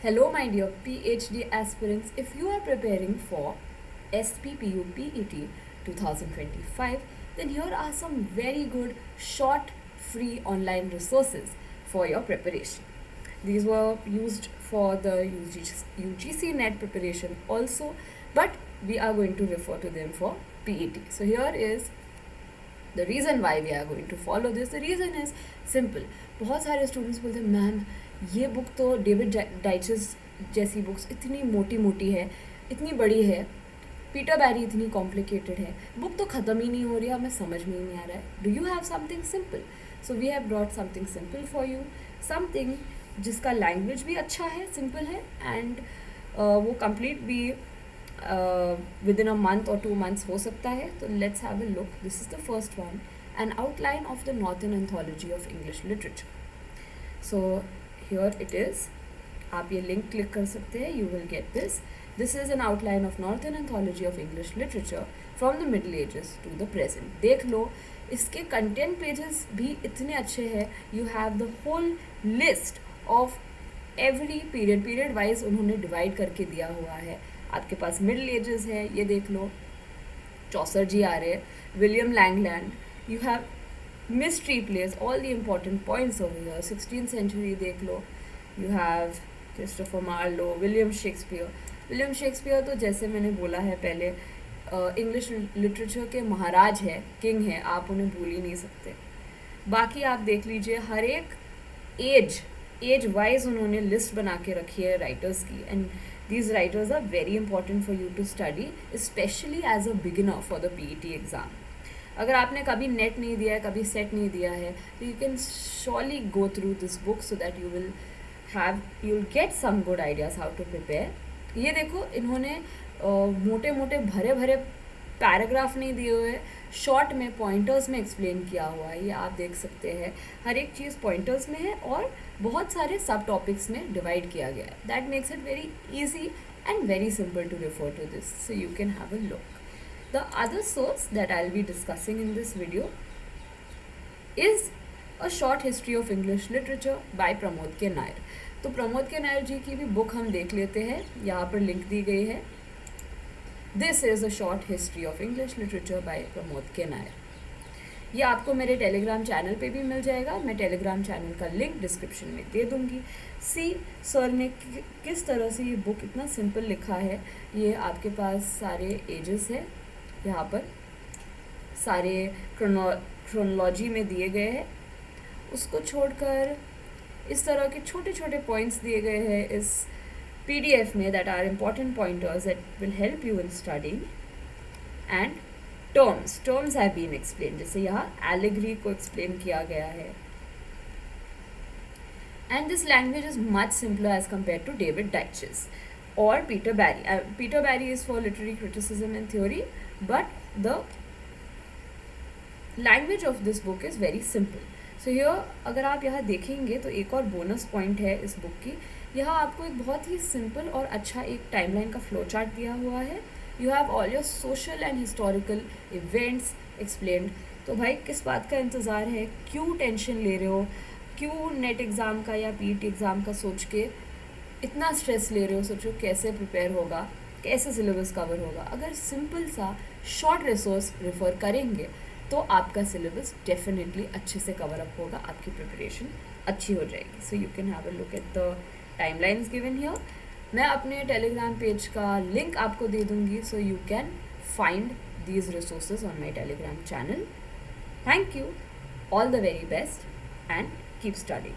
Hello, my dear PhD aspirants. If you are preparing for SPPU PET 2025, then here are some very good short free online resources for your preparation. These were used for the UGC NET preparation also, but we are going to refer to them for PET. So here is the reason why we are going to follow this. The reason is simple. बहुत सारे students बोलते हैं ma'am ये book तो David डाइचेस जैसी books इतनी मोटी मोटी है, इतनी बड़ी है, पीटर बैरी इतनी कॉम्प्लिकेटेड है, बुक तो ख़त्म ही नहीं हो रही है, हमें समझ में ही नहीं आ रहा है. Do you have something simple? So we have brought something simple for you, something जिसका लैंग्वेज भी अच्छा है, सिंपल है, एंड वो कंप्लीट भी विद इन अ मंथ और 2 months हो सकता है. तो let's have a look. This is the first one, an outline of the Norton Anthology of English literature. So here it is. आप ये लिंक क्लिक कर सकते हैं, you will get this. This is an outline of Norton Anthology of English literature from the middle ages to the present. देख लो, इसके content pages भी इतने अच्छे हैं. You have the whole list of every period wise उन्होंने divide करके दिया हुआ है. आपके पास मिडल एजेस है, ये देख लो, चौसर जी आ रहे हैं, William Langland, you have mystery plays, all the important points over here. 16th century देख लो, you have Christopher Marlowe, William Shakespeare तो जैसे मैंने बोला है पहले, इंग्लिश लिटरेचर के महाराज है, किंग है, आप उन्हें भूल ही नहीं सकते. बाकी आप देख लीजिए, हर एक एज वाइज उन्होंने लिस्ट बना के रखी है राइटर्स की, and these writers are very important for you to study, especially as a beginner for the PET exam. अगर आपने कभी नेट नहीं दिया है, कभी सेट नहीं दिया है, तो you can surely go through this book so that you'll get some good ideas how to prepare. ये देखो, इन्होंने मोटे मोटे भरे भरे पैराग्राफ नहीं दिए हुए, शॉर्ट में पॉइंटर्स में एक्सप्लेन किया हुआ है. ये आप देख सकते हैं, हर एक चीज़ पॉइंटर्स में है और बहुत सारे सब टॉपिक्स में डिवाइड किया गया है. That makes it very easy and very simple to refer to this, so you can have a look. The other source that I will be discussing in this video is a short history of English literature by Pramod K Nayar. तो Pramod K Nair जी की भी book हम देख लेते हैं, यहाँ पर link दी गई है. This is a short history of English literature by Pramod K Nair. ये आपको मेरे टेलीग्राम चैनल पे भी मिल जाएगा. मैं टेलीग्राम चैनल का लिंक डिस्क्रिप्शन में दे दूँगी. सर ने किस तरह से ये बुक इतना सिंपल लिखा है. ये आपके पास सारे एजेस है, यहाँ पर सारे क्रोनोलॉजी में दिए गए हैं. उसको छोड़कर इस तरह के छोटे छोटे पॉइंट्स दिए गए हैं इस PDF में, that are important pointers that will help you in studying. And terms have been explained. जैसे यहाँ allegory को explain किया गया है. And this language is much simpler as compared to David Deutsch's or Peter Barry. Peter Barry is for literary criticism and theory, but the language of this book is very simple. So here अगर आप यहाँ देखेंगे तो एक और bonus point है इस book की. यहाँ आपको एक बहुत ही सिंपल और अच्छा एक टाइमलाइन का फ्लो चार्ट दिया हुआ है. You have all your social and historical events explained. तो भाई किस बात का इंतज़ार है, क्यों टेंशन ले रहे हो, क्यों नेट एग्ज़ाम का या PET एग्ज़ाम का सोच के इतना स्ट्रेस ले रहे हो. सोचो कैसे प्रिपेयर होगा, कैसे सिलेबस कवर होगा. अगर सिंपल सा शॉर्ट रिसोर्स रेफर करेंगे तो आपका सिलेबस डेफिनेटली अच्छे से कवर अप होगा, आपकी प्रिपरेशन अच्छी हो जाएगी. सो you can have a look at the timelines given here. मैं अपने टेलीग्राम पेज का लिंक आपको दे दूँगी, सो you can find these resources on my Telegram channel. Thank you, all the very best and keep studying.